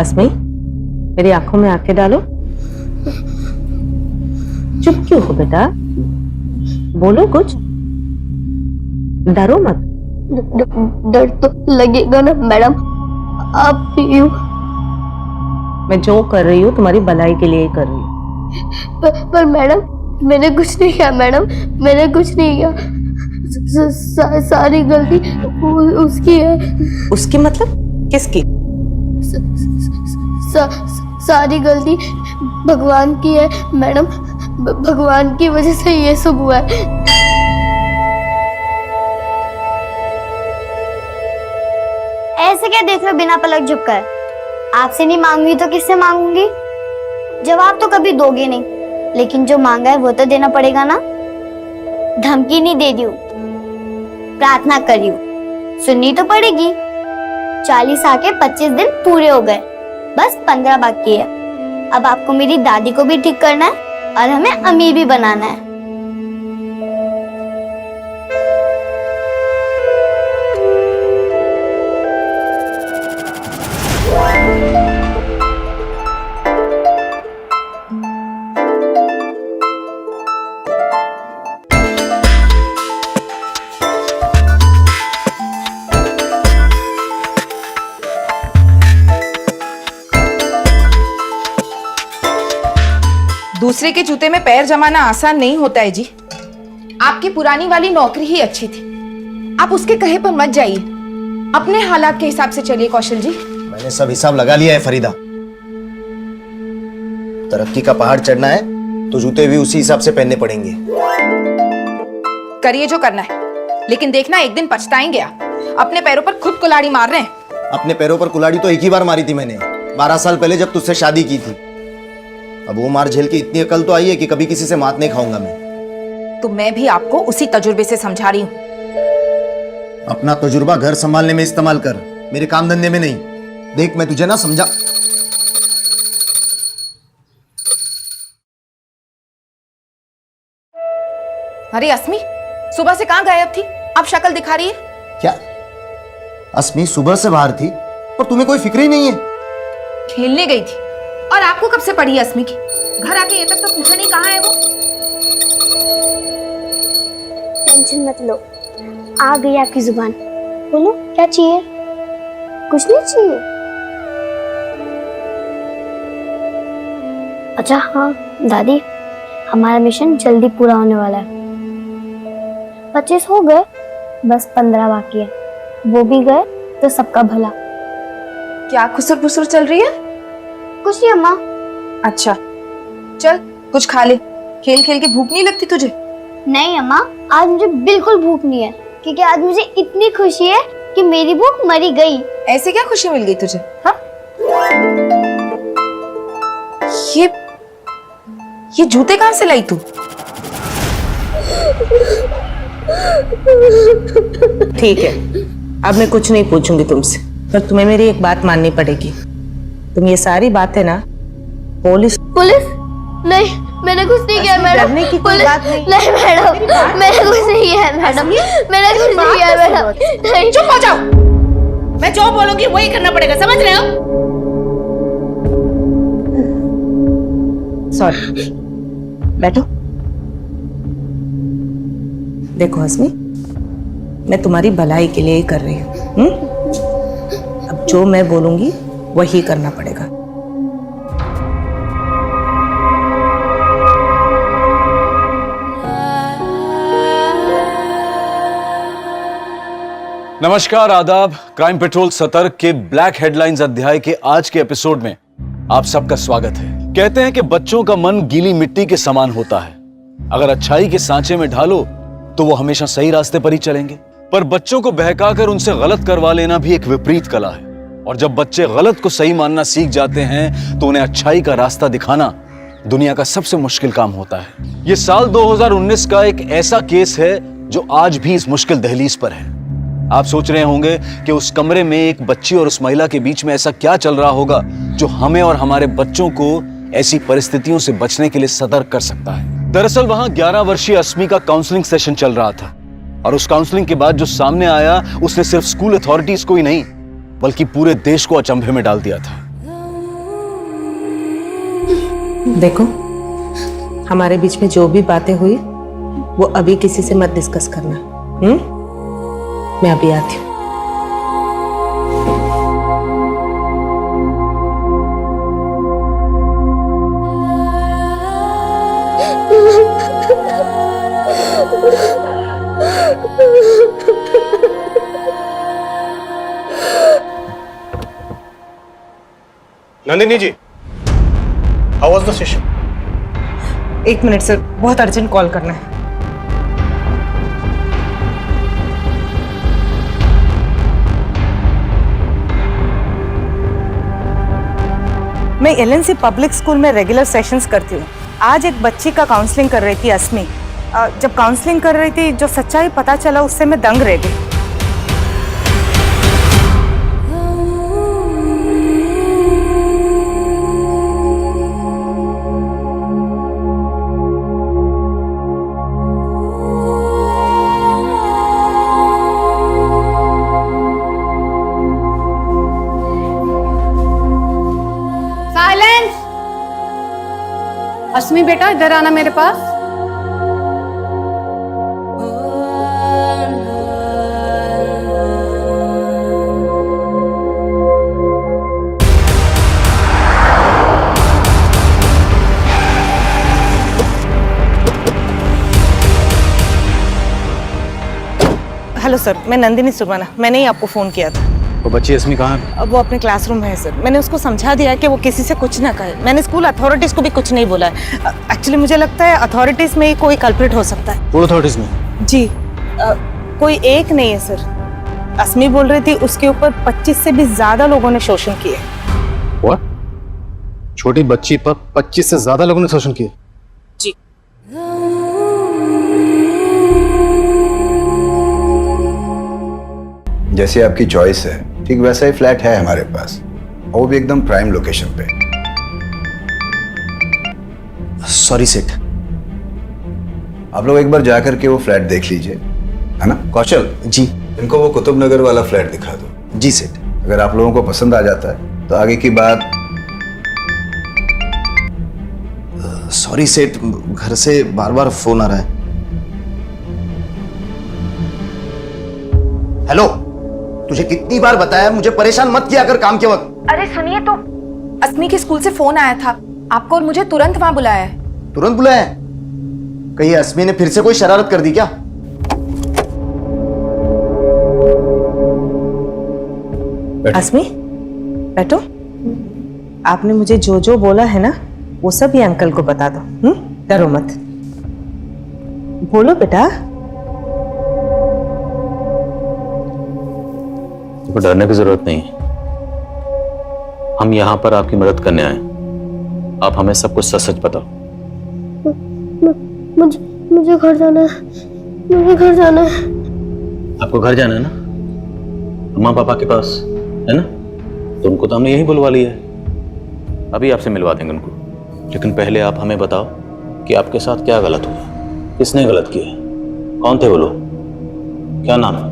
अस्मी, मेरी आंखों में आंखें डालो। चुप क्यों हो बेटा? बोलो कुछ, डरो मत। डर तो लगेगा ना मैडम, आप यूं। मैं जो कर रही हूँ तुम्हारी भलाई के लिए ही कर रही हूँ। पर मैडम, मैंने कुछ नहीं किया मैडम, मैंने कुछ नहीं किया। सारी गलती उसकी है। उसकी मतलब? किसकी? सारी गलती भगवान की है मैडम, भगवान की वजह से ये सब हुआ है। ऐसे क्या देख रहे हो बिना पलक झुककर? आपसे नहीं मांगूंगी तो किससे मांगूंगी? जवाब तो कभी दोगे नहीं, लेकिन जो मांगा है वो तो देना पड़ेगा ना। धमकी नहीं दे रही हूँ, प्रार्थना कर रही हूँ, सुननी तो पड़ेगी। 40 आके 25 दिन पूरे हो गए, बस 15 बाकी है। अब आपको मेरी दादी को भी ठीक करना है और हमें अमीर भी बनाना है। दूसरे के जूते में पैर जमाना आसान नहीं होता है जी। आपकी पुरानी वाली नौकरी ही अच्छी थी, आप उसके कहे पर मत जाइए, अपने हालात के हिसाब से चलिए कौशल जी। मैंने सब हिसाब लगा लिया है फरीदा। तरक्की का पहाड़ चढ़ना है तो जूते भी उसी हिसाब से पहनने पड़ेंगे। करिए जो करना है, लेकिन देखना एक दिन पछताएंगे आप। अपने पैरों पर खुद कुल्हाड़ी मार रहे हैं। अपने पैरों पर कुल्हाड़ी तो एक ही बार मारी थी मैंने, 12 साल पहले जब तुझसे शादी की थी। अब वो मार झेल के इतनी अकल तो आई है कि कभी किसी से मात नहीं खाऊंगा मैं। तो मैं भी आपको उसी तजुर्बे से समझा रही हूँ। अपना तजुर्बा घर संभालने में इस्तेमाल कर, मेरे काम धंधे में नहीं। देख मैं तुझे ना समझा। अरे अस्मी, सुबह से कहाँ गायब थी? अब शक्ल दिखा रही है। क्या अस्मी सुबह से बाहर थी और तुम्हें कोई फिक्र ही नहीं है? खेलने गई थी। और आपको कब से पड़ी है अस्मी की? घर आके ये तक तो पूछा नहीं कहाँ है वो। टेंशन मत लो, आ गई आपकी जुबान। बोलो क्या चाहिए? कुछ नहीं चाहिए? अच्छा हाँ दादी, हमारा मिशन जल्दी पूरा होने वाला है। 25 हो गए, बस 15 बाकी है। वो भी गए तो सबका भला। क्या खुसर फुसर चल रही है? कुछ नहीं अम्मा। अच्छा चल कुछ खा ले, खेल खेल के भूख नहीं लगती तुझे? नहीं अम्मा, आज मुझे बिल्कुल भूख नहीं है, क्योंकि आज मुझे इतनी खुशी है कि मेरी भूख मरी गई। ऐसे क्या खुशी मिल गई तुझे? हाँ? ये जूते कहाँ से लाई तू? ठीक है, अब मैं कुछ नहीं पूछूंगी तुमसे, पर तुम्हें मेरी एक बात माननी पड़ेगी। तुम ये सारी बातें ना पुलिस नहीं, मैंने कुछ नहीं किया मैडम। डरने की कोई बात नहीं। नहीं मैडम, मैंने कुछ नहीं किया मैडम, मैंने कुछ नहीं किया मैडम। नहीं, चुप हो जाओ, मैं जो बोलूंगी वही करना पड़ेगा, समझ रहे हो? सॉरी, बैठो। देखो अस्मी, मैं तुम्हारी भलाई के लिए ही कर रही हूँ। अब जो मैं बोलूंगी वही करना पड़ेगा। नमस्कार, आदाब। क्राइम पेट्रोल सतर्क के ब्लैक हेडलाइंस अध्याय के आज के एपिसोड में आप सबका स्वागत है। कहते हैं कि बच्चों का मन गीली मिट्टी के समान होता है। अगर अच्छाई के सांचे में ढालो तो वो हमेशा सही रास्ते पर ही चलेंगे, पर बच्चों को बहकाकर उनसे गलत करवा लेना भी एक विपरीत कला है। और जब बच्चे गलत को सही मानना सीख जाते हैं तो उन्हें अच्छाई का रास्ता दिखाना दुनिया का सबसे मुश्किल काम होता है। ये साल 2019 का एक ऐसा केस है जो आज भी इस मुश्किल दहलीज पर है। आप सोच रहे होंगे कि उस कमरे में एक बच्ची और उस महिला के बीच में ऐसा क्या चल रहा होगा जो हमें और हमारे बच्चों को ऐसी परिस्थितियों से बचने के लिए सतर्क कर सकता है। दरअसल वहां 11 वर्षीय अस्मी का काउंसलिंग सेशन चल रहा था और उस काउंसलिंग के बाद जो सामने आया उसने सिर्फ स्कूल अथॉरिटीज को ही नहीं बल्कि पूरे देश को अचंभे में डाल दिया था। देखो, हमारे बीच में जो भी बातें हुई वो अभी किसी से मत डिस्कस करना। मैं अभी आती हूँ। Nandini ji, how was the session? 1 minute sir, बहुत अर्जेंट कॉल करना है। मैं LNC पब्लिक स्कूल में रेगुलर सेशंस करती हूँ। आज एक बच्ची का काउंसलिंग कर रही थी अस्मी। जब काउंसलिंग कर रही थी, जो सच्चाई पता चला उससे मैं दंग रह गई। अस्मी बेटा, इधर आना मेरे पास। हेलो सर, मैं नंदिनी सुरवाना। मैंने ही आपको फोन किया था। वो बच्ची अस्मी कहाँ है? अब वो अपने क्लासरूम में है सर। मैंने उसको समझा दिया कि वो किसी से कुछ ना कहे। मैंने स्कूल अथॉरिटीज को भी कुछ नहीं बोला है। एक्चुअली मुझे लगता है अथॉरिटीज में ही कोई कल्प्रिट हो सकता है। पूर्ण अथॉरिटीज में? जी, कोई एक नहीं है सर। अस्मी बोल रही थी उसके ऊपर 25 से भी ज्यादा लोगों ने शोषण किए। व्हाट? छोटी बच्ची पर 25 से ज्यादा लोगों ने शोषण किया? जी। जैसे आपकी चॉइस है, ठीक वैसा ही फ्लैट है हमारे पास, और वो भी एकदम प्राइम लोकेशन पे। सॉरी सेठ। आप लोग एक बार जाकर के वो फ्लैट देख लीजिए, है ना? कौशल जी। इनको वो कुतुब नगर वाला फ्लैट दिखा दो। जी सेठ। अगर आप लोगों को पसंद आ जाता है तो आगे की बात। सॉरी सेठ, घर से बार बार फोन आ रहा है। हेलो, तुझे कितनी बार बताया मुझे परेशान मत किया कर काम के वक्त। अरे सुनिए तो, अस्मी के स्कूल से फोन आया था आपको और मुझे तुरंत वहां बुलाया है। तुरंत बुलाया? कहीं अस्मी ने फिर से कोई शरारत कर दी क्या? अस्मी, बैठो। आपने मुझे जो जो बोला है ना, वो सब ये अंकल को बता दो। डरो मत। बोलो बेटा। तो डरने की जरूरत नहीं। हम यहाँ पर आपकी मदद करने आए। आप हमें सब कुछ सच सच बताओ। मुझे घर जाना है। मुझे घर जाना है। आपको घर जाना है ना? अम्मा पापा के पास है ना? तो उनको तो हमने यही बुलवा लिया है। अभी आपसे मिलवा देंगे उनको। लेकिन पहले आप हमें बताओ कि आपके साथ क्या गलत हुआ, किसने गलत किया, कौन थे वो लोग, क्या नाम है?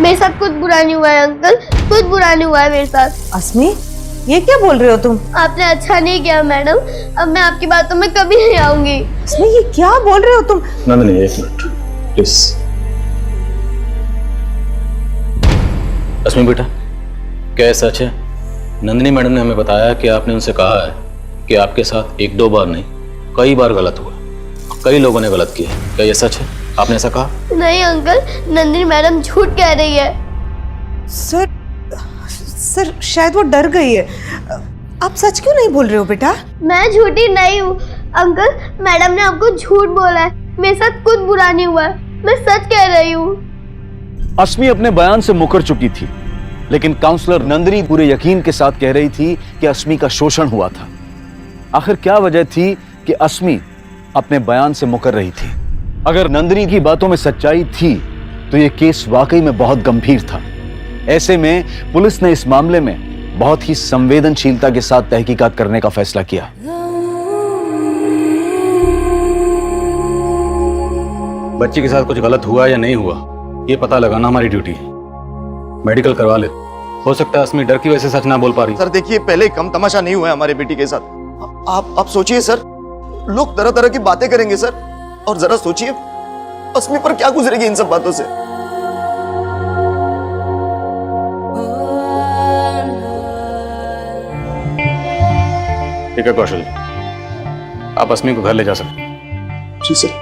मेरे साथ कुछ बुरा नहीं हुआ है अंकल, कुछ बुरा नहीं हुआ है मेरे साथ। अस्मी, ये क्या बोल रहे हो तुम? आपने अच्छा नहीं किया मैडम, अब मैं आपकी बातों में कभी नहीं आऊंगी। अस्मी, ये क्या बोल रहे हो तुम? नंदिनी, एक मिनट प्लीज। अस्मी बेटा, क्या ये सच है? नंदिनी मैडम ने हमें बताया कि आपने उनसे कहा है कि आपके साथ 1-2 बार नहीं, कई बार गलत हुआ, कई लोगों ने गलत किया। क्या ये सच है? आपने ऐसा कहा? नहीं अंकल, नंदिनी मैडम झूठ कह रही है। सर शायद वो डर गई है। आप सच क्यों नहीं बोल रहे हो बेटा? मैं झूठी नहीं हूँ अंकल, मैडम ने आपको झूठ बोला है। मेरे साथ कुछ बुरा नहीं हुआ है, मैं सच कह रही हूँ। अस्मी अपने बयान से मुकर चुकी थी, लेकिन काउंसलर नंदिनी पूरे यकीन के साथ कह रही थी कि अस्मी का शोषण हुआ था। आखिर क्या वजह थी कि अस्मी अपने बयान से मुकर रही थी? अगर नंदिनी की बातों में सच्चाई थी तो यह केस वाकई में बहुत गंभीर था। ऐसे में पुलिस ने इस मामले में बहुत ही संवेदनशीलता के साथ तहकीकात करने का फैसला किया। बच्ची के साथ कुछ गलत हुआ या नहीं हुआ, ये पता लगाना हमारी ड्यूटी है। मेडिकल करवा ले। हो सकता है अस्मी डर की वजह से सच ना बोल पा रही। सर देखिए, पहले कम तमाशा नहीं हुआ है हमारे बेटी के साथ। आप सोचिए सर, लोग तरह तरह की बातें करेंगे सर, और जरा सोचिए अस्मी पर क्या गुजरेगी इन सब बातों से। ठीक है कौशल, आप अस्मी को घर ले जा सकते हैं। जी सर।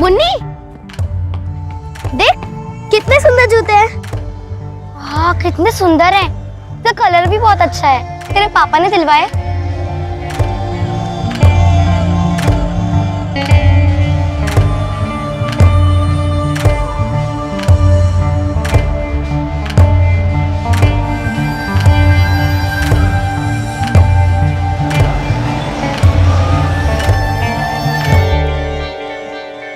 मुन्नी, देख कितने सुंदर जूते हैं। हाँ कितने सुंदर हैं। इसका कलर भी बहुत अच्छा है। तेरे पापा ने सिलवाए?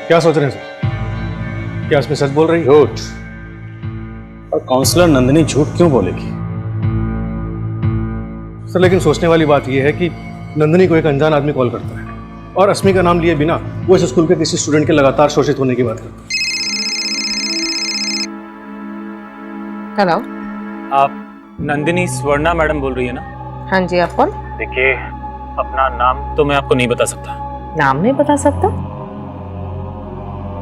क्या सोच रहे हैं सर? क्या इसमें सच बोल रही है? झूठ। और काउंसलर नंदिनी झूठ क्यों बोलेगी? सर लेकिन सोचने वाली बात यह है कि नंदिनी को एक अनजान आदमी कॉल करता है और अस्मी का नाम लिए बिना वो इस स्कूल के किसी स्टूडेंट के लगातार शोषित होने की बात करता है। हेलो। आप नंदिनी स्वर्णा मैडम बोल रही है ना? हाँ जी, आप कौन? देखिए, अपना नाम तो मैं आपको नहीं बता सकता। नाम नहीं बता सकता?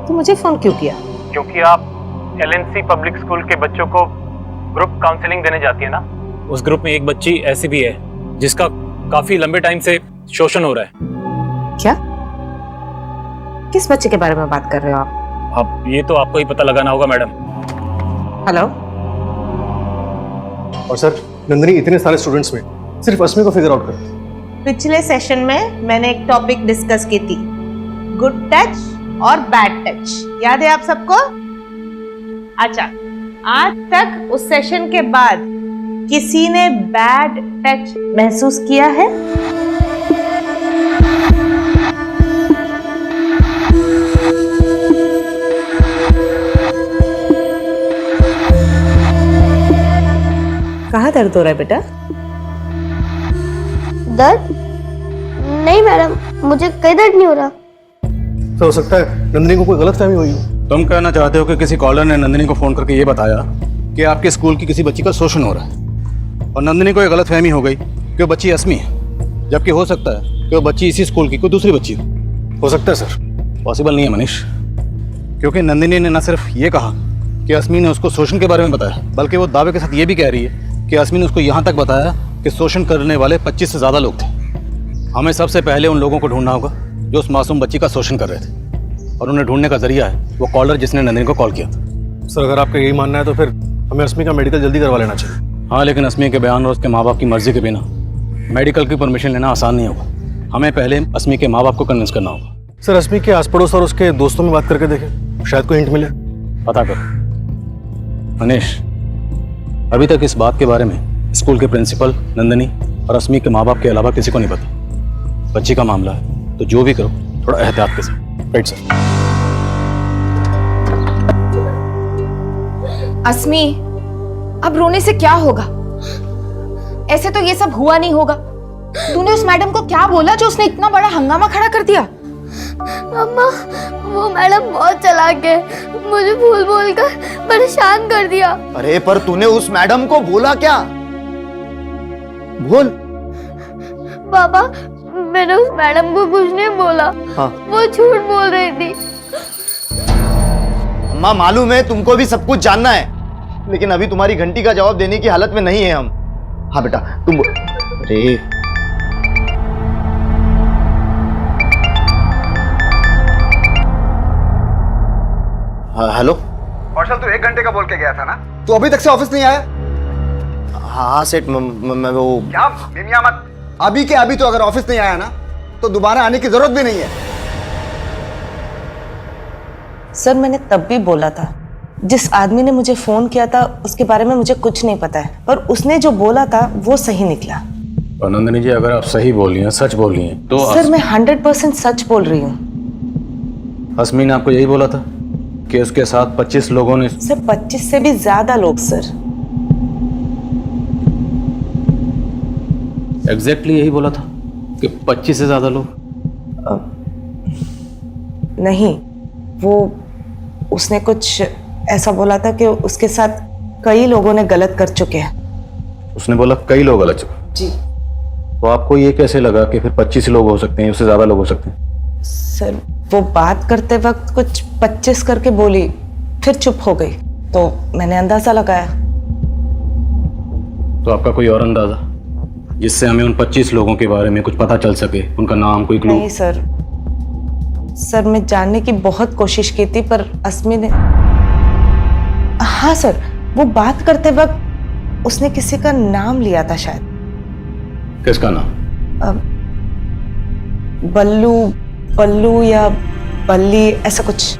तो मुझे फोन क्यों किया? क्योंकि आप LNC पब्लिक स्कूल के बच्चों को ग्रुप काउंसलिंग देने जाती है ना। उस ग्रुप में एक बच्ची ऐसी भी है जिसका काफी लंबे टाइम से शोषण हो रहा है। क्या? किस बच्चे के बारे में बात कर रहे हो आप? अब ये तो आपको ही पता लगाना होगा मैडम। हेलो। और सर, नंदिनी इतने सारे स्टूडेंट्स में सिर्फ अस्मी को फिगर आउट करती है। पिछले सेशन में मैंने एक टॉपिक डिस्कस की थी, गुड टच और बैड टच। याद है आप सबको? अच्छा, आज तक उस सेशन के बाद किसी ने बैड टच महसूस किया है? कहाँ दर्द हो रहा है बेटा? दर्द? नहीं मैडम, मुझे कोई दर्द नहीं हो रहा। तो हो सकता है नंदिनी को कोई गलतफहमी हुई हो। तुम कहना चाहते हो कि किसी कॉलर ने नंदिनी को फोन करके ये बताया कि आपके स्कूल की किसी बच्ची का शोषण हो रहा है, और नंदिनी को ये गलतफहमी हो गई कि वो बच्ची अस्मी है, जबकि हो सकता है कि वो बच्ची इसी स्कूल की कोई दूसरी बच्ची हो सकता है सर। पॉसिबल नहीं है मनीष, क्योंकि नंदिनी ने न सिर्फ ये कहा कि अस्मी ने उसको शोषण के बारे में बताया, बल्कि वो दावे के साथ ये भी कह रही है कि अस्मी ने उसको यहाँ तक बताया कि शोषण करने वाले 25 से ज़्यादा लोग थे। हमें सबसे पहले उन लोगों को ढूंढना होगा जो उस मासूम बच्ची का शोषण कर रहे थे, और उन्हें ढूंढने का जरिया है वो कॉलर जिसने नंदिनी को कॉल किया था। सर अगर आपका यही मानना है तो फिर हमें अस्मी का मेडिकल जल्दी करवा लेना चाहिए। हाँ, लेकिन अस्मी के बयान और उसके माँ बाप की मर्जी के बिना मेडिकल की परमिशन लेना आसान नहीं होगा। हमें पहले अस्मी के माँ बाप को कन्विंस करना होगा। सर अस्मी के आस पड़ोस और उसके दोस्तों में बात करके देखें, शायद कोई हिंट मिले। पता करो मनीष, अभी तक इस बात के बारे में स्कूल के प्रिंसिपल, नंदिनी और अस्मी के माँ बाप के अलावा किसी को नहीं पता। बच्ची का मामला है तो जो भी करो थोड़ा एहतियात के साथ। Right sir. अस्मी, अब रोने से क्या होगा? ऐसे तो ये सब हुआ नहीं होगा। तूने उस मैडम को क्या बोला जो उसने इतना बड़ा हंगामा खड़ा कर दिया? अम्मा, वो मैडम बहुत चालाक है, मुझे भूल बोल कर परेशान कर दिया। अरे पर तूने उस मैडम को बोला क्या? बोल। पापा, मैंने उस मैडम को कुछ नहीं बोला। हाँ। वो झूठ बोल रही थी। अम्मा, मालूम है तुमको भी सब कुछ जानना है, लेकिन अभी तुम्हारी घंटी का जवाब देने की हालत में नहीं है हम। हाँ बेटा तुम बोल। अरे हेलो कौशल, तू 1 घंटे का बोल के गया था ना? तू अभी तक से ऑफिस नहीं आया? हाँ सेठ, मैं वो क्या मिमिया मत। अभी के अभी तो अगर ऑफिस नहीं आया ना तो दोबारा आने की जरूरत भी नहीं है। सर मैंने तब भी बोला था जिस आदमी ने मुझे फोन किया था उसके बारे में मुझे कुछ नहीं पता है, पर उसने जो बोला था वो सही निकला। और नंदिनी जी, अगर आप सही बोल रही हैं, सच बोल रही हैं, तो सर मैं 100% सच बोल रही हूँ। अस्मी ने आपको यही बोला था कि उसके साथ 25 लोगों ने? सर 25 से भी ज्यादा लोग सर। एग्जैक्टली यही बोला था कि 25 से ज्यादा लोग? नहीं, वो उसने कुछ ऐसा बोला था कि उसके साथ कई लोगों ने गलत कर चुके हैं। उसने बोला कई लोग गलत चुके? जी। तो आपको ये कैसे लगा कि फिर 25 लोग हो सकते हैं, उससे ज्यादा लोग हो सकते हैं? सर वो बात करते वक्त कुछ 25 करके बोली, फिर चुप हो गई, तो मैंने अंदाजा लगाया। तो आपका कोई और अंदाजा जिससे हमें उन 25 लोगों के बारे में कुछ पता चल सके, उनका नाम, कोई क्लू? नहीं सर मैं जानने की बहुत कोशिश की थी, पर अस्मी ने, हाँ सर, वो बात करते वक्त उसने किसी का नाम लिया था शायद। किसका नाम? बल्लू या बल्ली, ऐसा कुछ।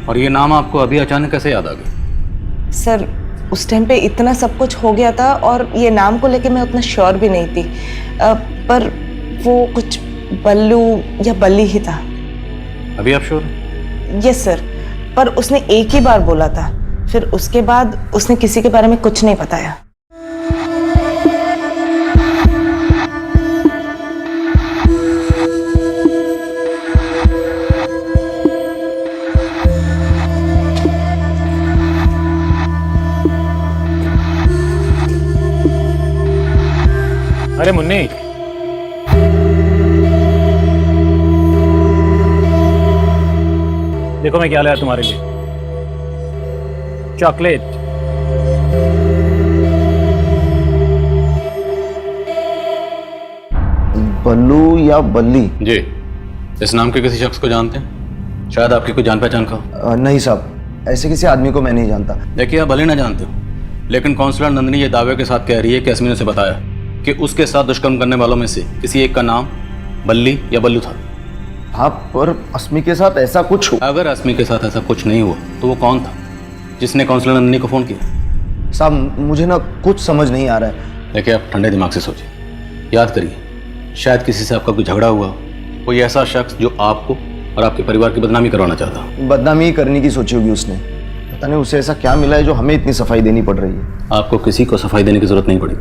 और ये नाम आपको अभी अचानक कैसे याद आ गया? सर उस टाइम पे इतना सब कुछ हो गया था और ये नाम को लेके मैं उतना श्योर भी नहीं थी, पर वो कुछ बल्लू या बल्ली ही था। अभी आप श्योर? यस सर, पर उसने एक ही बार बोला था, फिर उसके बाद उसने किसी के बारे में कुछ नहीं बताया। अरे मुन्नी, देखो मैं क्या लाया तुम्हारे लिए, चॉकलेट। बल्लू या बल्ली? जी। इस नाम के किसी शख्स को जानते हैं? शायद आपकी कोई जान पहचान का? नहीं साहब, ऐसे किसी आदमी को मैं नहीं जानता। देखिए, आप भले ना जानते हो, लेकिन काउंसलर नंदिनी ये दावे के साथ कह रही है कि अस्मी ने उसे बताया कि उसके साथ दुष्कर्म करने वालों में से किसी एक का नाम बल्ली या बल्लू था। हाँ, पर अस्मी के साथ ऐसा कुछ हुआ? अगर अस्मी के साथ ऐसा कुछ नहीं हुआ तो वो कौन था जिसने काउंसलर नंदिनी को फोन किया? साहब मुझे ना कुछ समझ नहीं आ रहा है। देखिए, आप ठंडे दिमाग से सोचिए, याद करिए, शायद किसी से आपका कोई झगड़ा हुआ, कोई ऐसा शख्स जो आपको और आपके परिवार की बदनामी करवाना चाहता हो। बदनामी करने की सोची होगी उसने, पता नहीं उसे ऐसा क्या मिला है जो हमें इतनी सफाई देनी पड़ रही है। आपको किसी को सफाई देने की जरूरत नहीं पड़ी।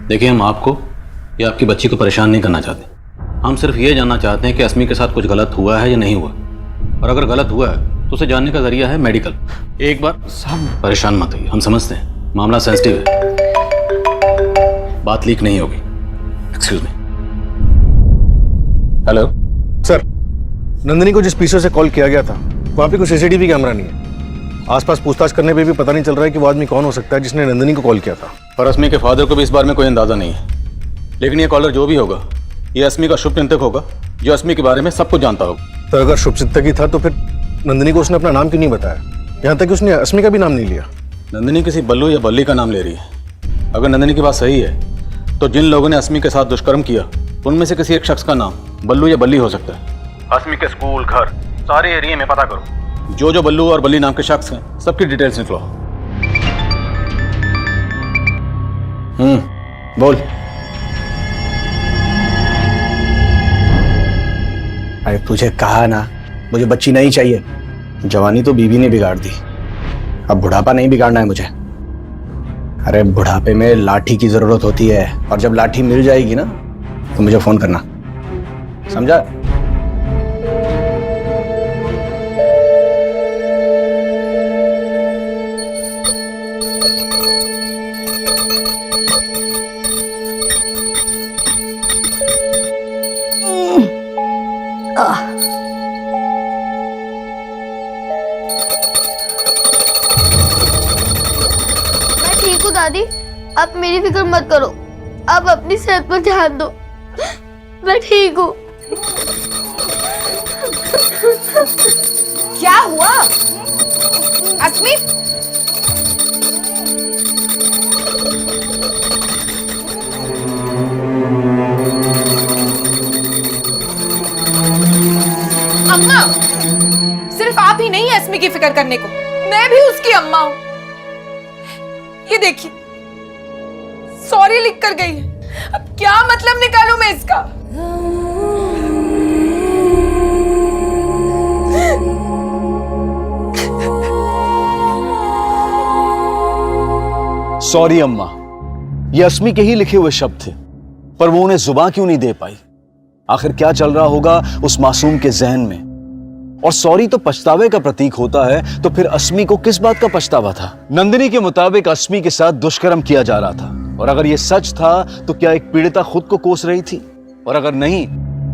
देखिए, हम आपको या आपकी बच्ची को परेशान नहीं करना चाहते, हम सिर्फ ये जानना चाहते हैं कि अस्मी के साथ कुछ गलत हुआ है या नहीं हुआ, और अगर गलत हुआ है तो उसे जानने का जरिया है मेडिकल। एक बार साहब परेशान मत होइए, हम समझते हैं मामला सेंसिटिव है, बात लीक नहीं होगी। Excuse me. Hello sir, Nandini को जिस पीछे से कॉल किया गया था वहाँ पे कोई सीसीटीवी कैमरा नहीं है। आसपास पूछताछ करने पे भी पता नहीं चल रहा है कि वो आदमी कौन हो सकता है जिसने नंदिनी को कॉल किया था। और अस्मी के फादर को भी इस बारे में कोई अंदाजा नहीं है, लेकिन ये कॉलर जो भी होगा ये अस्मी का शुभचिंतक होगा जो अस्मी के बारे में सब कुछ जानता होगा। तो अगर शुभचिंतक ही था तो फिर नंदिनी को उसने अपना नाम क्यों नहीं बताया? यहाँ तक कि उसने अस्मी का भी नाम नहीं लिया। नंदिनी किसी बल्लू या बल्ली का नाम ले रही है। अगर नंदिनी की बात सही है तो जिन लोगों ने अस्मी के साथ दुष्कर्म किया उनमें से किसी एक शख्स का नाम बल्लू या बल्ली हो सकता है। अस्मी के स्कूल, घर, सारे एरिया में पता करो, जो बल्लू और बल्ली नाम के शख्स हैं सबकी डिटेल्स निकलो। बोल। अरे तुझे कहा ना, मुझे बच्ची नहीं चाहिए। जवानी तो बीवी ने बिगाड़ दी, अब बुढ़ापा नहीं बिगाड़ना है मुझे। अरे बुढ़ापे में लाठी की जरूरत होती है, और जब लाठी मिल जाएगी ना तो मुझे फोन करना, समझा? मैं ठीक हूँ दादी, आप मेरी फिक्र मत करो, आप अपनी सेहत पर ध्यान दो, मैं ठीक हूँ। क्या हुआ अस्मी? अम्मा, सिर्फ आप ही नहीं है अस्मी की फिक्र करने को, मैं भी उसकी अम्मा हूँ। ये देखिए, सॉरी लिख कर गई है। अब क्या मतलब निकालूं मैं इसका? सॉरी अम्मा, ये अस्मी के ही लिखे हुए शब्द थे, पर वो उन्हें जुबान क्यों नहीं दे पाई? आखिर क्या चल रहा होगा उस मासूम के जहन में? और सॉरी तो पछतावे का प्रतीक होता है, तो फिर अस्मी को किस बात का पछतावा था? नंदिनी के मुताबिक अस्मी के साथ दुष्कर्म किया जा रहा था, और अगर ये सच था तो क्या एक पीड़िता खुद को कोस रही थी? और अगर नहीं,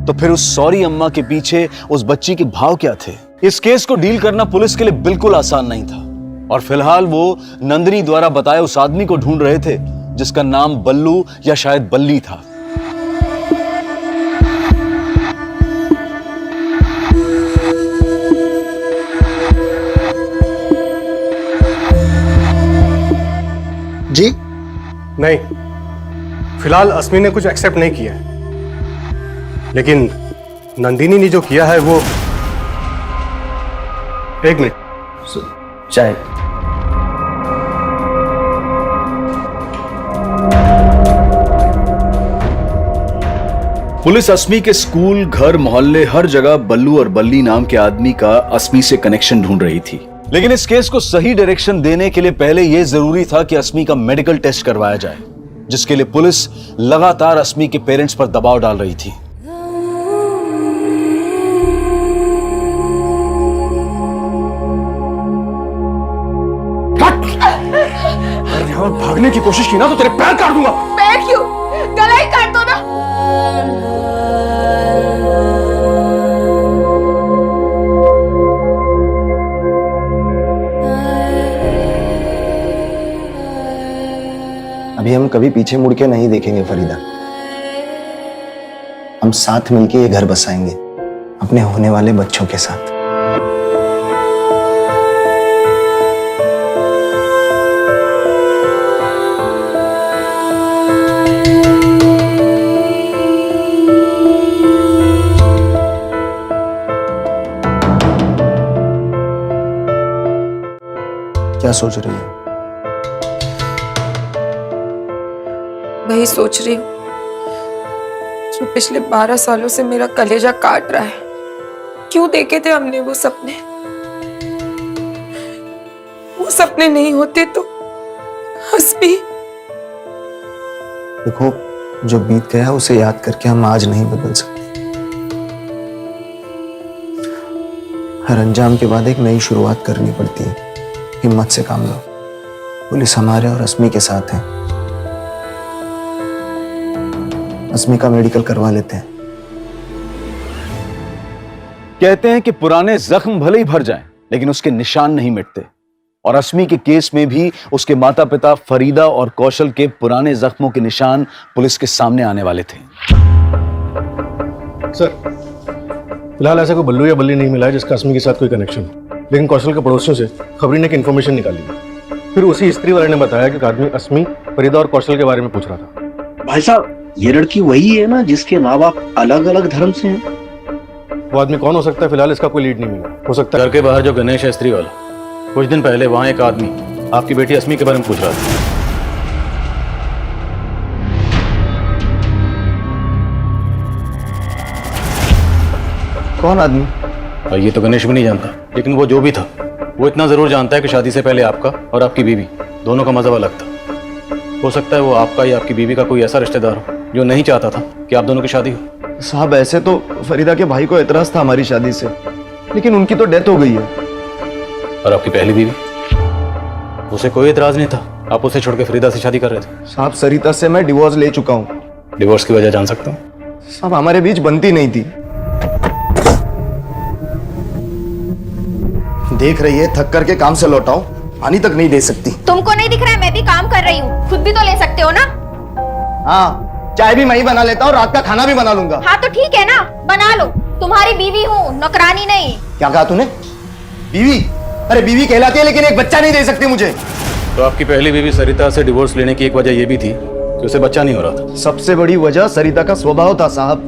तो फिर उस सॉरी अम्मा के पीछे उस बच्ची के भाव क्या थे? इस केस को डील करना पुलिस के लिए बिल्कुल आसान नहीं था, और फिलहाल वो नंदिनी द्वारा बताए उस आदमी को ढूंढ रहे थे जिसका नाम बल्लू या शायद बल्ली था। जी नहीं, फिलहाल अस्मी ने कुछ एक्सेप्ट नहीं किया है, लेकिन नंदिनी ने जो किया है वो। एक मिनट, चाय। पुलिस अस्मी के स्कूल, घर, मोहल्ले, हर जगह बल्लू और बल्ली नाम के आदमी का अस्मी से कनेक्शन ढूंढ रही थी। लेकिन इस केस को सही डायरेक्शन देने के लिए पहले यह जरूरी था कि अस्मी का मेडिकल टेस्ट करवाया जाए, जिसके लिए पुलिस लगातार अस्मी के पेरेंट्स पर दबाव डाल रही थी। और भागने की कोशिश की ना तो तेरे पैर काट दूंगा। पैर क्यों? गला ही काट दो ना। अभी हम कभी पीछे मुड़ के नहीं देखेंगे फरीदा। हम साथ मिलके ये घर बसाएंगे अपने होने वाले बच्चों के साथ। क्या सोच रही हो? वही सोच रही हूँ जो पिछले 12 सालों से मेरा कलेजा काट रहा है। क्यों देखे थे हमने वो सपने? वो सपने नहीं होते तो हस्बी। देखो, जो बीत गया उसे याद करके हम आज नहीं बदल सकते। हर अंजाम के बाद एक नई शुरुआत करनी पड़ती है। हिम्मत से काम लो। पुलिस हमारे और अस्मी के साथ है। अस्मी का मेडिकल करवा लेते हैं। कहते हैं कि पुराने जख्म भले ही भर जाएं, लेकिन उसके निशान नहीं मिटते। और अस्मी के केस में भी उसके माता पिता फरीदा और कौशल के पुराने जख्मों के निशान पुलिस के सामने आने वाले थे। सर, फिलहाल ऐसा कोई बल्लू या बल्ली नहीं मिला है जिसका अस्मी के साथ कोई कनेक्शन हो, लेकिन कौशल के पड़ोसियों से खबरी ने एक इन्फॉर्मेशन निकाली है। फिर उसी स्त्री वाले ने बताया कि एक आदमी अस्मी, फरीदा और कौशल के बारे में पूछ रहा था। भाई साहब, ये लड़की वही है ना जिसके माँ बाप अलग अलग धर्म से हैं? वो आदमी कौन हो सकता है? फिलहाल इसका कोई लीड नहीं मिला। हो सकता है घर के बाहर जो गणेश है स्त्री वाला, कुछ दिन पहले वहां एक आदमी आपकी बेटी अस्मी के बारे में पूछ रहा था। कौन आदमी? और ये तो गणेश भी नहीं जानता, लेकिन वो जो भी था वो इतना जरूर जानता है कि शादी से पहले आपका और आपकी बीवी दोनों का मजहब अलग था। हो सकता है वो आपका या आपकी बीवी का कोई ऐसा रिश्तेदार हो जो नहीं चाहता था कि आप दोनों की शादी हो। साहब, ऐसे तो फरीदा के भाई को एतराज था हमारी शादी से, लेकिन उनकी तो डेथ हो गई है। और आपकी पहली बीवी, उसे कोई एतराज नहीं था, आप उसे छोड़ के फरीदा से शादी कर रहे थे। साहब, सरिता से मैं डिवोर्स ले चुका हूँ। डिवोर्स की वजह जान सकता हूँ? साहब, हमारे बीच बनती नहीं थी। देख रही है, थक करके काम से लौटाओ, पानी तक नहीं दे सकती। तुमको नहीं दिख रहा है मैं भी काम कर रही हूँ, खुद भी तो ले सकते हो ना। हाँ, चाय भी मैं ही बना लेता हूँ, रात का खाना भी बना लूंगा। हाँ तो ठीक है ना, बना लो। तुम्हारी बीवी हूँ, नौकरानी नहीं। क्या कहा तूने? बीवी? अरे बीवी कहलाती है, लेकिन एक बच्चा नहीं दे सकती मुझे। तो आपकी पहली बीवी सरिता से डिवोर्स लेने की एक वजह यह भी थी कि उसे बच्चा नहीं हो रहा था। सबसे बड़ी वजह सरिता का स्वभाव था साहब।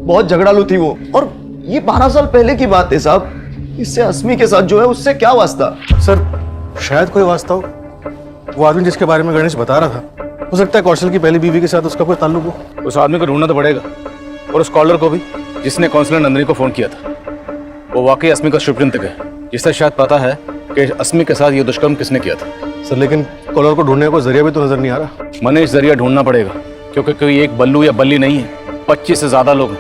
बहुत झगड़ालू थी वो, और ये 12 साल पहले की बात है साहब। इससे अस्मी के साथ जो है उससे क्या वास्ता? सर, शायद कोई वास्ता हो, वो आदमी जिसके बारे में गणेश बता रहा था, हो सकता है कौशल की पहली बीवी के साथ उसका कोई ताल्लुक हो। उस आदमी को ढूंढना तो पड़ेगा, और उस कॉलर को भी जिसने काउंसलर नंदिनी को फोन किया था। वो वाकई अस्मी का शुभचिंतक है, जिससे शायद पता है कि अस्मी के साथ ये दुष्कर्म किसने किया था। सर लेकिन कॉलर को ढूंढने का कोई जरिया भी तो नजर नहीं आ रहा। मनीष जरिया ढूंढना पड़ेगा, क्योंकि कोई एक बल्लू या बल्ली नहीं है, 25 से ज्यादा लोग हैं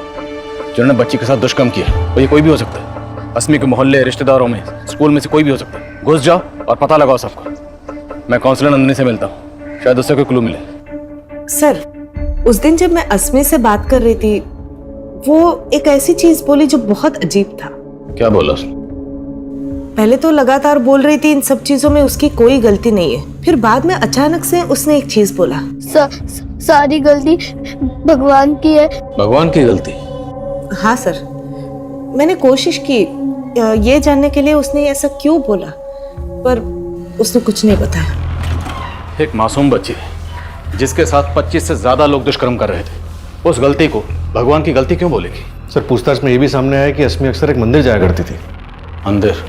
जिन्होंने बच्ची के साथ दुष्कर्म किया। और ये कोई भी हो सकता है, अस्मी के मोहल्ले, रिश्तेदारों में, स्कूल में से कोई भी हो सकता है। घुस जाओ और पता लगाओ सबका। मैं काउंसलर नंदिनी से मिलता हूँ, शायद उससे कोई क्लू मिले। सर, उस दिन जब मैं अस्मी से बात कर रही थी, वो एक ऐसी चीज बोली जो बहुत अजीब था। क्या बोला उसने? पहले तो लगातार बोल रही थी इन सब चीजों में उसकी कोई गलती नहीं है, फिर बाद में अचानक से उसने एक चीज बोला, सारी गलती भगवान की है। भगवान की गलती? हाँ सर, मैंने कोशिश की ये जानने के लिए उसने ऐसा क्यों बोला, पर उसने कुछ नहीं बताया। एक मासूम बच्ची जिसके साथ 25 से ज्यादा लोग दुष्कर्म कर रहे थे, उस गलती को भगवान की गलती क्यों बोलेगी? सर पूछताछ में ये भी सामने आया कि अस्मी अक्सर एक मंदिर जाया करती थी। मंदिर?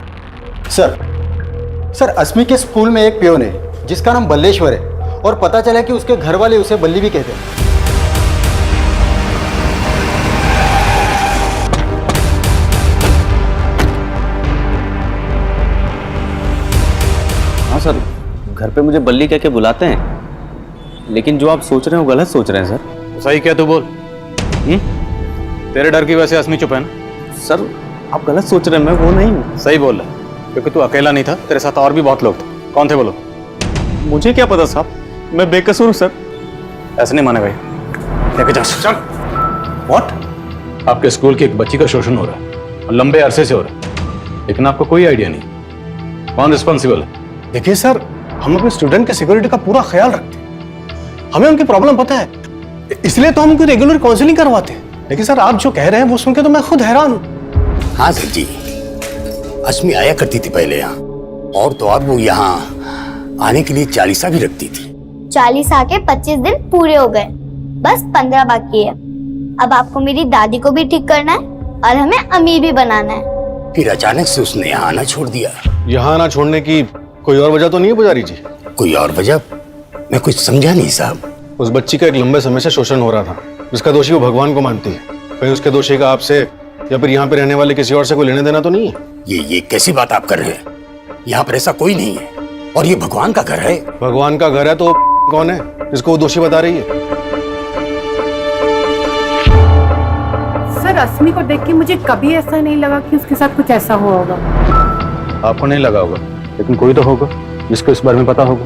सर अस्मी के स्कूल में एक पियोन है जिसका नाम बल्लेश्वर है, और पता चला कि उसके घर वाले उसे बल्ली भी कहते हैं। हाँ सर, घर पे मुझे बल्ली कह के बुलाते हैं, लेकिन जो आप सोच रहे हो गलत सोच रहे हैं सर। सही क्या तू बोल? तेरे डर की वजह से अस्मी चुप है ना? सर आप गलत सोच रहे हैं, मैं वो नहीं हूँ। सही बोल रहा है, क्योंकि तू अकेला नहीं था, तेरे साथ और भी बहुत लोग थे। कौन थे बोलो? मुझे क्या पता साहब, मैं बेकसूर हूँ सर। ऐसे नहीं माने भाई, लेके जा। चल। व्हाट? आपके स्कूल की एक बच्ची का शोषण हो रहा है, और लंबे अरसे से हो रहा है, लेकिन आपको कोई आइडिया नहीं कौन रिस्पॉन्सिबल है। देखिए सर, हम अपने स्टूडेंट के सिक्योरिटी का पूरा ख्याल रखते हैं, हमें उनकी प्रॉब्लम पता है, इसलिए तो हम उनको रेगुलर काउंसलिंग करवाते हैं। लेकिन सर आप जो कह रहे हैं वो सुन के तो मैं खुद हैरान हूँ। हाँ सर जी, अस्मी आया करती थी पहले यहाँ, और तो और वो यहाँ आने के लिए 40 भी रखती थी। 40 आके 25 दिन पूरे हो गए, बस 15 बाकी है। अब आपको मेरी दादी को भी ठीक करना है और हमें अमीर भी बनाना है। फिर अचानक से उसने यहाँ आना छोड़ दिया। यहाँ आना छोड़ने की कोई और वजह तो नहीं है पुजारी जी? कोई और वजह? मैं कुछ समझा नहीं साहब। उस बच्ची का एक लंबे समय से शोषण हो रहा था, जिसका दोषी वो भगवान को मानती है। कहीं उसके दोषी का आपसे या फिर यहाँ पे रहने वाले किसी और से कोई लेने देना तो नहीं है? ये कैसी बात आप कर रहे हैं? यहाँ पर ऐसा कोई नहीं है, और ये भगवान का घर है। भगवान का घर है तो कौन है जिसको वो दोषी बता रही है? सर अस्मी को देख के मुझे कभी ऐसा नहीं लगा कि उसके साथ कुछ ऐसा हुआ होगा। आपको नहीं लगा होगा, लेकिन कोई तो होगा जिसको इस बारे में पता होगा।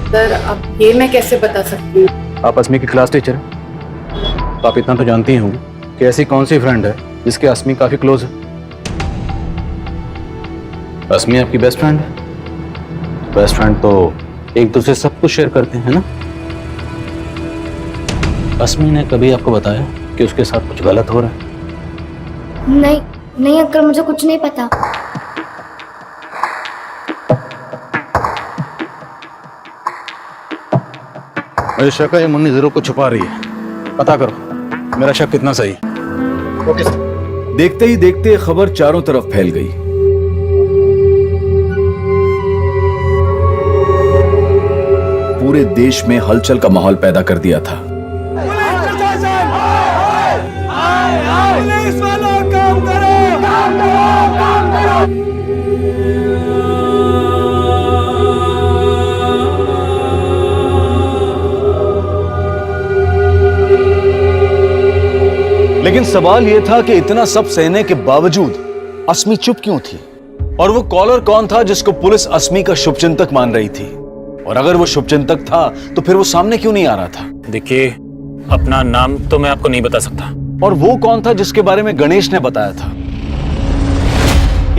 सर अब ये मैं कैसे बता सकती हूँ? आप अस्मी की क्लास टीचर हैं, तो आप इतना तो जानती ही होंगी कि ऐसी कौन सी फ्रेंड है जिसके अस्मी काफी क्लोज है। अस्मी आपकी बेस्ट फ्रेंड है। बेस्ट फ्रेंड तो एक दूसरे सब कुछ शेयर करते हैं ना? अस्मी ने कभी आपको बताया कि उसके साथ कुछ गलत हो रहा है? नहीं अंकल, मुझे कुछ नहीं पता। मुझे शक है ये मुन्नी जरूर को छुपा रही है। पता करो मेरा शक कितना सही है। Okay sir. देखते ही देखते खबर चारों तरफ फैल गई। पूरे देश में हलचल का माहौल पैदा कर दिया था। लेकिन सवाल यह था कि इतना सब सहने के बावजूद अस्मी चुप क्यों थी? और वो कॉलर कौन था जिसको पुलिस अस्मी का शुभचिंतक मान रही थी? और अगर वो शुभचिंतक था तो फिर वो सामने क्यों नहीं आ रहा था? देखिए, अपना नाम तो मैं आपको नहीं बता सकता। और वो कौन था जिसके बारे में गणेश ने बताया था?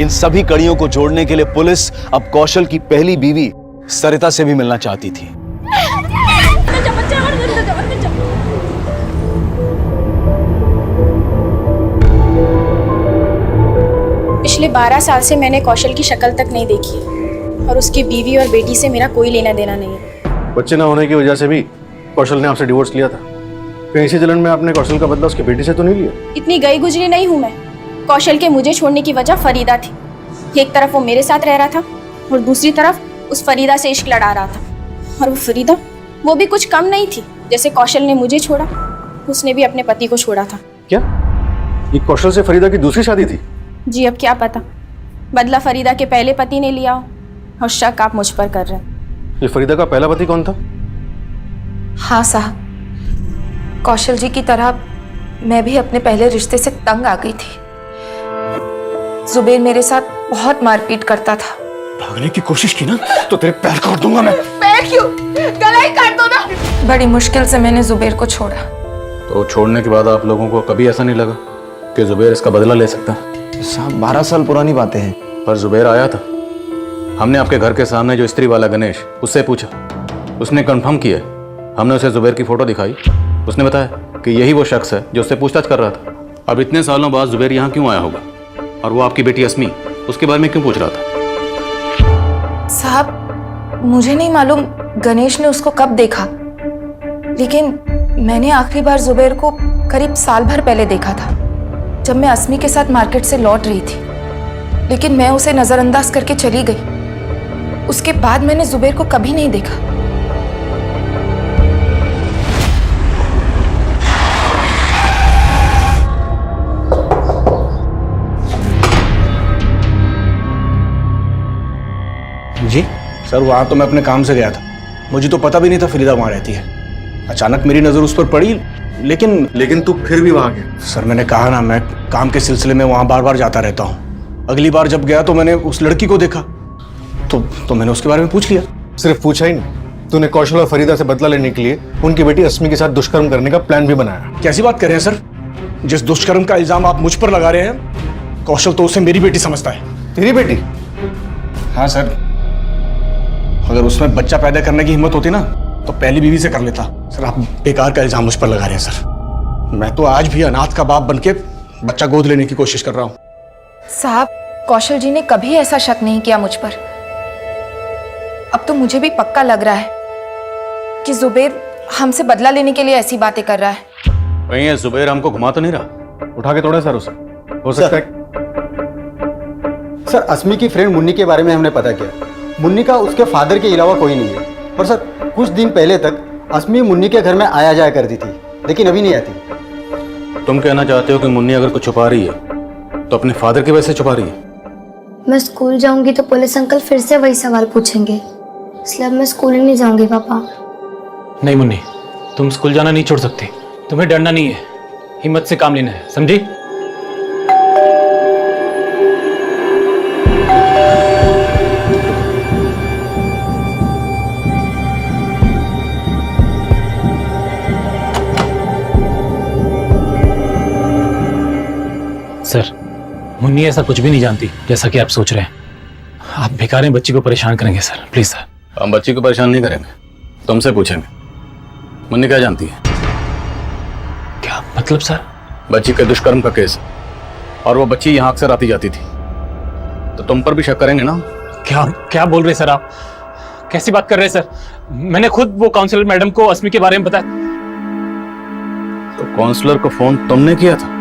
इन सभी कड़ियों को जोड़ने के लिए पुलिस अब कौशल की पहली बीवी सरिता से भी मिलना चाहती थी। पिछले 12 साल से मैंने कौशल की शक्ल तक नहीं देखी, और उसकी बीवी और बेटी से मेरा कोई लेना देना नहीं है। बच्चे ना होने की वजह से भी कौशल ने आपसे डिवोर्स लिया था। कहीं इसी जलन में आपने कौशल का बदला उसकी बेटी से तो नहीं लिया? इतनी गई गुजरी नहीं हूँ मैं। कौशल के मुझे छोड़ने की वजह फरीदा थी। एक तरफ वो मेरे साथ रह रहा था और दूसरी तरफ उस फरीदा से इश्क लड़ा रहा था। और वो फरीदा, वो भी कुछ कम नहीं थी। जैसे कौशल ने मुझे छोड़ा, उसने भी अपने पति को छोड़ा था। क्या ये कौशल से फरीदा की दूसरी शादी थी? जी अब क्या पता, बदला फरीदा के पहले पति ने लिया हो, और शक आप मुझ पर कर रहे हैं। ये फरीदा का पहला पति कौन था? हाँ साहब, कौशल जी की तरह मैं भी अपने पहले रिश्ते से तंग आ गई थी। जुबेर मेरे साथ बहुत मारपीट करता था। भागने की कोशिश की ना तो तेरे पैर काट दूंगा मैं। पैर क्यों? गला ही काट दो ना। बड़ी मुश्किल से मैंने जुबेर को छोड़ा। तो छोड़ने के बाद आप लोगों को कभी ऐसा नहीं लगा कि जुबेर इसका बदला ले सकता है? साहब 12 साल पुरानी बातें हैं। पर जुबेर आया था। हमने आपके घर के सामने जो स्त्री वाला गणेश, उससे पूछा, उसने कंफर्म किया। हमने उसे जुबेर की फोटो दिखाई, उसने बताया कि यही वो शख्स है जो उससे पूछताछ कर रहा था। अब इतने सालों बाद जुबेर यहाँ क्यों आया होगा, और वो आपकी बेटी अस्मी, उसके बारे में क्यों पूछ रहा था? साहब मुझे नहीं मालूम गणेश ने उसको कब देखा, लेकिन मैंने आखिरी बार जुबेर को करीब साल भर पहले देखा था, जब मैं अस्मी के साथ मार्केट से लौट रही थी। लेकिन मैं उसे नजरअंदाज करके चली गई। उसके बाद मैंने जुबेर को कभी नहीं देखा। जी सर, वहाँ तो मैं अपने काम से गया था, मुझे तो पता भी नहीं था फरीदा वहाँ रहती है। अचानक मेरी नज़र उस पर पड़ी, लेकिन तू फिर भी वहाँ गया? सर मैंने कहा ना, मैं काम के सिलसिले में वहाँ बार बार जाता रहता हूँ। अगली बार जब गया तो मैंने उस लड़की को देखा, तो मैंने उसके बारे में पूछ लिया। सिर्फ पूछा ही नहीं, तूने कौशल और फरीदा से बदला लेने के लिए उनकी बेटी अस्मी के साथ दुष्कर्म करने का प्लान भी बनाया। कैसी बात कर रहे हैं सर? जिस दुष्कर्म का इल्जाम आप मुझ पर लगा रहे हैं, कौशल तो उसे मेरी बेटी समझता है। तेरी बेटी? हाँ सर, अगर उसमें बच्चा पैदा करने की हिम्मत होती ना तो पहली बीवी से कर लेता। सर आप बेकार का इल्जाम मुझ पर लगा रहे हैं सर। मैं तो आज भी अनाथ का बाप बनके बच्चा गोद लेने की कोशिश कर रहा हूँ। साहब कौशल जी ने कभी ऐसा शक नहीं किया मुझ पर। अब तो मुझे भी पक्का लग रहा है कि जुबेर हमसे बदला लेने के लिए ऐसी बातें कर रहा है। कहीं ये जुबेर हमको घुमा तो नहीं रहा? उठा के तोड़े सर उसे, हो सकता है। सर अस्मी की फ्रेंड मुन्नी के बारे में हमने पता किया। मुन्नी का उसके फादर के अलावा कोई नहीं है। और सर कुछ दिन पहले तक अस्मी मुन्नी के घर में आया जाया करती थी, लेकिन अभी नहीं आती। तुम कहना चाहते हो कि मुन्नी अगर कुछ छुपा रही है तो अपने फादर की वजह से छुपा रही है? मैं स्कूल जाऊंगी तो पुलिस अंकल फिर से वही सवाल पूछेंगे, इसलिए अब मैं स्कूल ही नहीं जाऊंगी पापा। नहीं मुन्नी, तुम स्कूल जाना नहीं छोड़ सकती। तुम्हें डरना नहीं है, हिम्मत से काम लेना है, समझी? सर मुन्नी ऐसा कुछ भी नहीं जानती जैसा कि आप सोच रहे हैं। आप बेकार बच्ची को परेशान करेंगे सर, प्लीज सर। हम बच्ची को परेशान नहीं करेंगे, तुमसे पूछेंगे मुन्नी क्या जानती है। क्या मतलब सर? बच्ची के दुष्कर्म का केस, और वो बच्ची यहाँ अक्सर आती जाती थी, तो तुम पर भी शक करेंगे ना? क्या क्या बोल रहे सर आप? कैसी बात कर रहे हैं सर? मैंने खुद वो काउंसलर मैडम को अस्मी के बारे में बताया। तो काउंसलर को फोन तुमने किया था?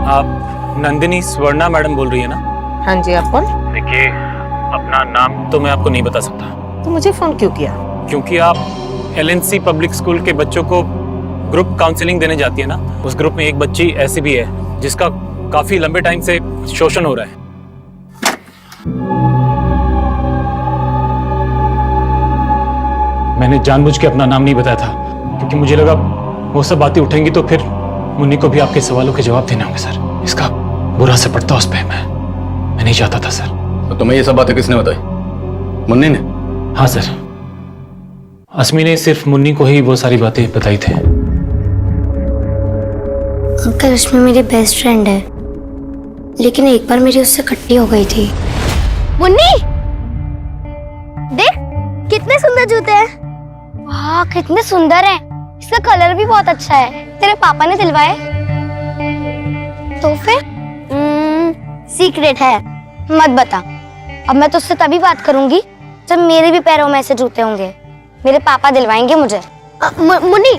आप नंदिनी स्वर्णा मैडम बोल रही है ना? हाँ जी, आप कौन? देखिए अपना नाम तो मैं आपको नहीं बता सकता। तो मुझे फोन क्यों किया? क्योंकि आप LNC पब्लिक स्कूल के बच्चों को ग्रुप काउंसलिंग देने जाती है ना। उस ग्रुप में एक बच्ची ऐसी भी है जिसका काफी लंबे टाइम से शोषण हो रहा है। मैंने जानबूझ के अपना नाम नहीं बताया था क्योंकि मुझे लगा वो सब बातें उठेंगी तो फिर मुन्नी को भी आपके सवालों के जवाब देने होंगे सर। इसका बुरा असर पड़ता उस पर, मैं नहीं चाहता था सर। तो तुम्हें ये सब बातें किसने बताई? मुन्नी ने? हाँ सर, अस्मी ने सिर्फ मुन्नी को ही वो सारी बातें बताई थी। अंकल अस्मी मेरी बेस्ट फ्रेंड है, लेकिन एक बार मेरी उससे खट्टी हो गई थी। मुन्नी देख कितने सुंदर जूते हैं। वाह कितने सुंदर हैं, इसका कलर भी बहुत अच्छा है। तेरे पापा ने दिलवाए? तो फिर सीक्रेट है, मत बता। अब मैं तुझसे तभी बात करूंगी जब मेरे भी पैरों में ऐसे जूते होंगे। मेरे पापा दिलवाएंगे मुझे। मुन्नी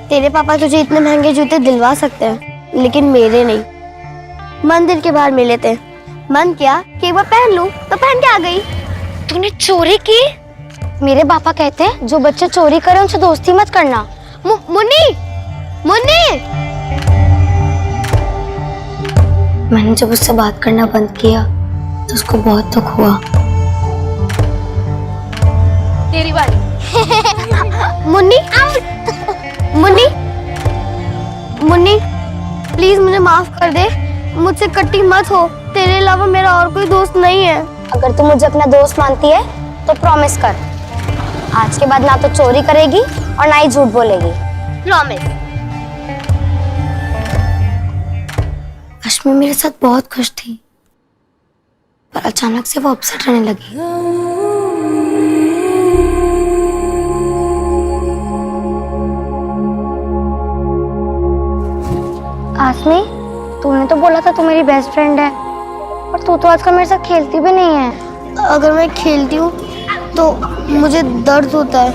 तेरे पापा तुझे इतने महंगे जूते दिलवा सकते हैं, लेकिन मेरे नहीं। मंदिर के बाहर मिले थे, मन किया कि एक बार पहन लूं तो पहन के आ गई। तूने चोरी की? मेरे पापा कहते हैं जो बच्चे चोरी करे उनसे दोस्ती मत करना। मुन्नी, मुन्नी! मैंने जब उससे बात करना बंद किया तो उसको बहुत दुख हुआ। तेरी बारी। मुन्नी, मुन्नी, मुन्नी, प्लीज मुझे माफ कर दे। मुझसे कट्टी मत हो। तेरे अलावा मेरा और कोई दोस्त नहीं है। अगर तू मुझे अपना दोस्त मानती है तो प्रॉमिस कर, आज के बाद ना तो चोरी करेगी और ना ही झूठ बोलेगी। प्रॉमिस। अश्मी मेरे साथ बहुत खुश थी, पर अचानक से वो अपसेट रहने लगी। आसमी, तूने तो बोला था तू मेरी बेस्ट फ्रेंड है, पर तू तो आजकल मेरे साथ खेलती भी नहीं है। अगर मैं खेलती हूँ तो मुझे दर्द होता है।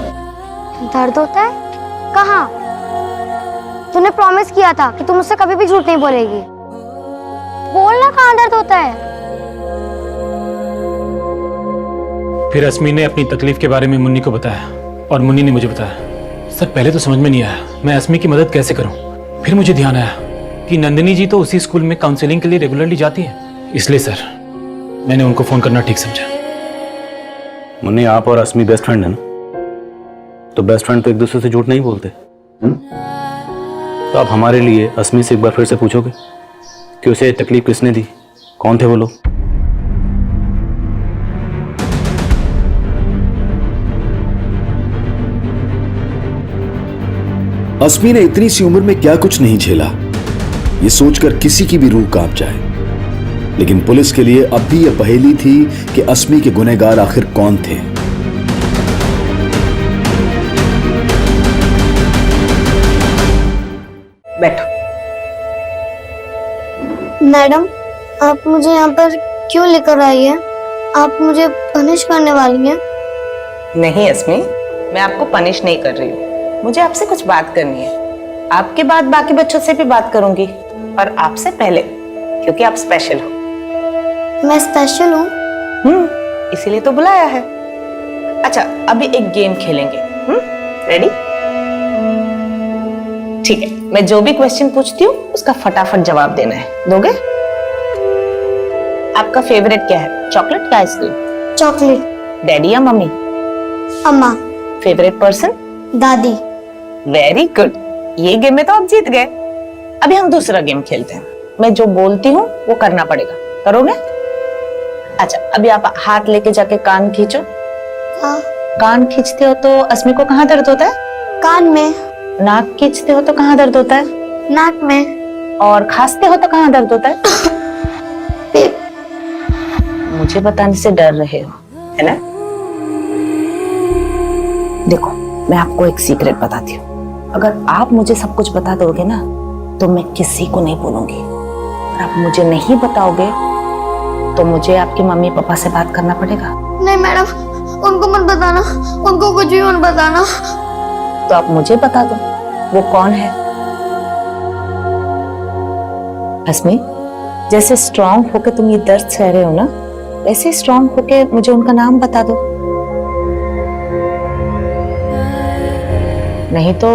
दर्द होता है? कहाँ? तूने प्रॉमिस किया था कि तू मुझसे कभी भी झूठ नहीं बोलेगी। बोलना, कहाँ दर्द होता है? फिर अस्मी ने अपनी तकलीफ के बारे में मुन्नी को बताया और मुन्नी ने मुझे बताया। सर पहले तो समझ में नहीं आया मैं अस्मी की मदद कैसे करूं। फिर मुझे ध्यान आया कि नंदिनी जी तो उसी स्कूल में काउंसलिंग के लिए रेगुलरली जाती है, इसलिए सर मैंने उनको फोन करना ठीक समझा। मुन्नी, आप और अस्मी बेस्ट फ्रेंड है ना? तो बेस्ट फ्रेंड तो एक दूसरे से झूठ नहीं बोलते। तो आप हमारे लिए अस्मी से एक बार फिर से पूछोगे कि उसे तकलीफ किसने दी, कौन थे वो लोग? अस्मी ने इतनी सी उम्र में क्या कुछ नहीं झेला, ये सोचकर किसी की भी रूह कांप जाए। लेकिन पुलिस के लिए अब भी यह पहेली थी कि अस्मी के गुनहगार आखिर कौन थे। बैठो। मैडम, आप मुझे यहाँ पर क्यों लेकर आई हैं? आप मुझे पनिश करने वाली हैं? नहीं अस्मी, मैं आपको पनिश नहीं कर रही हूँ। मुझे आपसे कुछ बात करनी है। आपके बाद बाकी बच्चों से भी बात करूंगी, और आपसे पहले, क्योंकि आप स्पेशल हो। मैं स्पेशल हूँ? इसीलिए तो बुलाया है। अच्छा, अभी एक गेम खेलेंगे। रेडी? ठीक है, मैं जो भी क्वेश्चन पूछती हूँ उसका फटाफट जवाब देना है। दोगे? आपका फेवरेट क्या है, चॉकलेट या आइसक्रीम? चॉकलेट। डैडी या मम्मी? अम्मा। Favourite person? दादी। वेरी गुड, ये गेम में तो आप जीत गए। अभी हम दूसरा गेम खेलते हैं। मैं जो बोलती हूँ वो करना पड़ेगा, करोगे? अच्छा, अभी आप हाथ लेके जाके कान खींचो। हाँ। कान खींचते हो तो अस्मी को कहाँ दर्द होता है? कान में। नाक खींचते हो तो कहाँ दर्द होता है? नाक में। और खांसते हो तो कहाँ दर्द होता है? मुझे बताने से डर रहे हो, है ना? देखो, मैं आपको एक सीक्रेट बताती हूँ। अगर आप मुझे सब कुछ बता दोगे ना तो मैं किसी को नहीं बोलूंगी। और आप मुझे नहीं बताओगे तो मुझे आपके मम्मी पापा से बात करना पड़ेगा। नहीं मैडम, उनको मत बताना, उनको कुछ भी मत बताना। तो आप मुझे बता दो वो कौन है। अस्मी, जैसे स्ट्रांग होके तुम ये दर्द सह रहे हो ना, वैसे स्ट्रांग होके मुझे उनका नाम बता दो। नहीं तो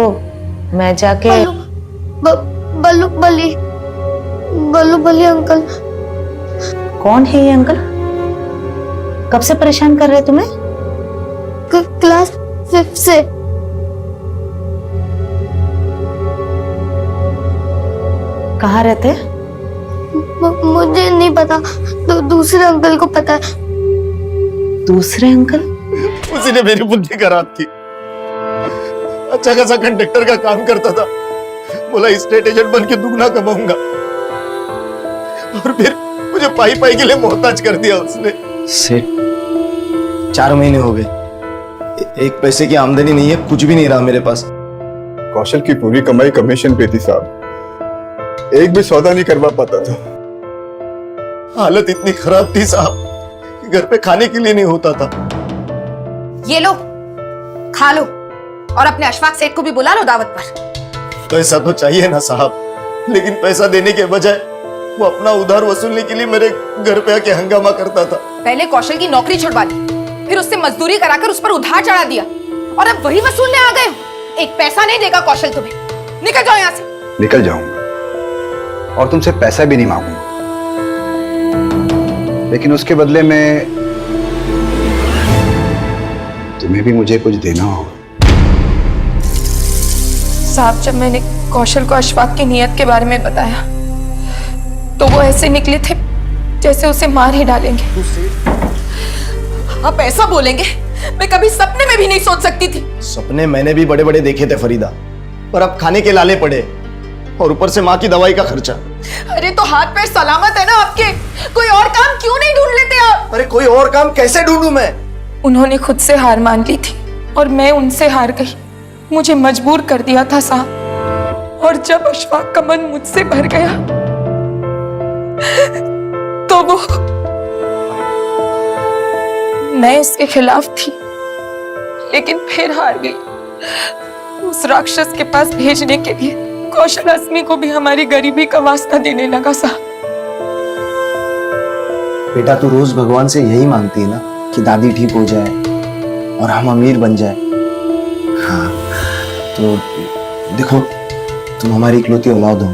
मैं जाके बल्लू बली, बल्लू बली अंकल। कौन है ये अंकल? कब से परेशान कर रहे तुम्हें? क्लास 5 से। कहाँ रहते? मुझे नहीं पता, दूसरे अंकल को पता है। दूसरे अंकल? उसी ने मेरी बुद्धि खराब की। अच्छा खासा कंडक्टर का काम करता था, बोला स्टेट एजेंट बन के दुगना कमाऊंगा, और फिर मुझे पाई पाई के लिए मोहताज कर दिया उसने। सेठ, 4 महीने हो गए, एक पैसे की आमदनी नहीं है, कुछ भी नहीं रहा मेरे पास। कौशल की पूरी कमाई कमीशन पे थी साहब, एक भी सौदा नहीं करवा पाता था। हालत इतनी खराब थी साहब कि घर पे खाने के लिए नहीं होता था। ये लो, खा लो, और अपने अशफाक सेठ को भी बुला लो दावत पर। पैसा तो चाहिए ना साहब, लेकिन पैसा देने के बजाय वो अपना उधार वसूलने के लिए मेरे घर पे आके हंगामा करता था। पहले कौशल की नौकरी छुड़वा दी, फिर उससे मजदूरी कराकर उस पर उधार चढ़ा दिया और अब वही वसूलने आ गए हो। एक पैसा नहीं देगा कौशल तुम्हें। निकल जाओ यहाँ से। निकल जाऊंगा और तुमसे पैसा भी नहीं मांगूंगा, लेकिन उसके बदले में तुम्हें भी मुझे कुछ देना होगा। साहब, जब मैंने कौशल को अशफाक की नीयत के बारे में बताया तो वो ऐसे निकले थे जैसे उसे मार ही डालेंगे। आप ऐसा बोलेंगे? मैं कभी सपने में भी नहीं सोच सकती थी। सपने मैंने भी बड़े बड़े देखे थे फरीदा, पर अब खाने के लाले पड़े और ऊपर से माँ की दवाई का खर्चा। अरे तो हाथ पैर सलामत है ना आपके? कोई और काम क्यों नहीं ढूंढ लेते आप? अरे कोई और काम कैसे ढूंढूं मैं? उन्होंने खुद से हार मान ली थी और मैं उनसे हार गई। मुझे मजबूर कर दिया था साहब। और जब अशफाक का मन मुझसे भर गया तो वो, मैं इसके खिलाफ थी लेकिन फिर हार गई। उस राक्षस के पास भेजने के लिए कौशल अस्मी को भी हमारी गरीबी का वास्ता देने लगा साहब। बेटा, तू रोज भगवान से यही मांगती है ना कि दादी ठीक हो जाए और हम अमीर बन जाए। हाँ, तो देखो, तुम हमारी इकलौती औलाद हो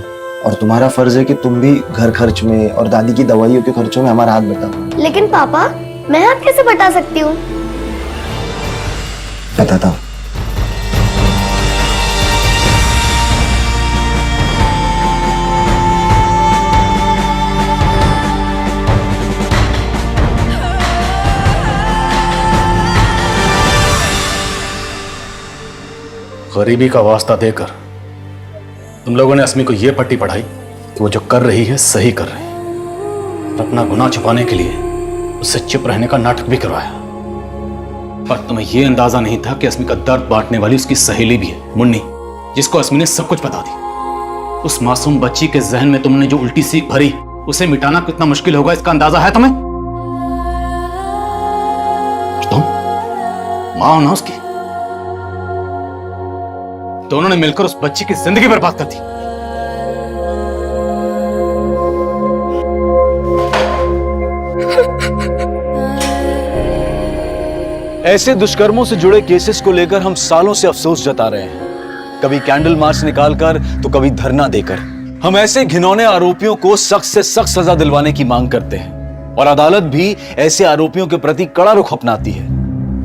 और तुम्हारा फर्ज है कि तुम भी घर खर्च में और दादी की दवाइयों के खर्चों में हमारा हाथ बटाओ। लेकिन पापा, मैं हाथ कैसे बटा सकती हूँ? बताता हूँ। गरीबी का वास्ता देकर तुम लोगों ने अस्मी को यह पट्टी पढ़ाई कि वो जो कर रही है सही कर रही है, और अपना गुनाह छुपाने के लिए उससे चुप रहने का नाटक भी करवाया। पर तुम्हें यह अंदाजा नहीं था कि अस्मी का दर्द बांटने वाली उसकी सहेली भी है, मुन्नी, जिसको अस्मी ने सब कुछ बता दी। उस मासूम बच्ची के जहन में तुमने जो उल्टी सीख भरी, उसे मिटाना कितना मुश्किल होगा इसका अंदाजा है तुम्हें? तुम मां हो ना उसकी, दोनों ने मिलकर उस बच्ची की जिंदगी बर्बाद कर दी। ऐसे दुष्कर्मों से जुड़े केसेस को लेकर हम सालों से अफसोस जता रहे हैं, कभी कैंडल मार्च निकालकर तो कभी धरना देकर। हम ऐसे घिनौने आरोपियों को सख्त से सख्त सजा दिलवाने की मांग करते हैं और अदालत भी ऐसे आरोपियों के प्रति कड़ा रुख अपनाती है,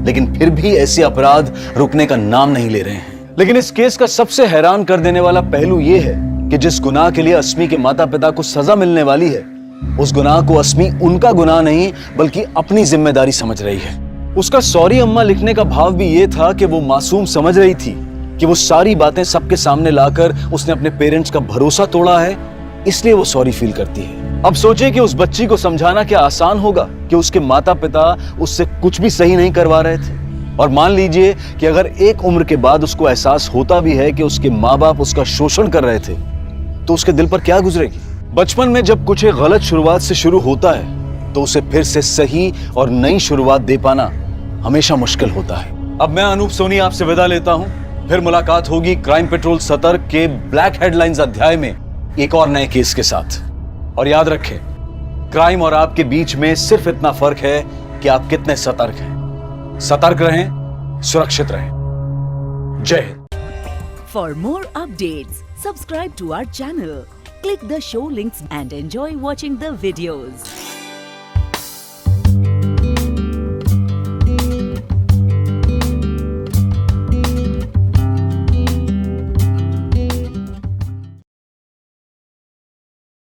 लेकिन फिर भी ऐसे अपराध रुकने का नाम नहीं ले रहे हैं। लेकिन इस केस का सबसे हैरान कर देने वाला पहलू यह है कि जिस गुनाह के लिए अस्मी के माता पिता को सजा मिलने वाली है, उस गुनाह को अस्मी उनका गुनाह नहीं बल्कि अपनी जिम्मेदारी समझ रही है। उसका सॉरी अम्मा लिखने का भाव भी यह था कि वो मासूम समझ रही थी कि वो सारी बातें सबके सामने लाकर उसने अपने पेरेंट्स का भरोसा तोड़ा है, इसलिए वो सॉरी फील करती है। अब सोचे कि उस बच्ची को समझाना क्या आसान होगा कि उसके माता पिता उससे कुछ भी सही नहीं करवा रहे थे। और मान लीजिए कि अगर एक उम्र के बाद उसको एहसास होता भी है कि उसके माँ बाप उसका शोषण कर रहे थे, तो उसके दिल पर क्या गुजरेगी? बचपन में जब कुछ एक गलत शुरुआत से शुरू होता है तो उसे फिर से सही और नई शुरुआत दे पाना हमेशा मुश्किल होता है। अब मैं अनूप सोनी आपसे विदा लेता हूं, फिर मुलाकात होगी क्राइम पेट्रोल सतर्क के ब्लैक हेडलाइंस अध्याय में एक और नए केस के साथ। और याद रखें, क्राइम और आपके बीच में सिर्फ इतना फर्क है कि आप कितने सतर्क हैं। सतर्क रहें, सुरक्षित रहें। जय हिंद। For more updates, subscribe to our channel, click the show links and enjoy watching the videos.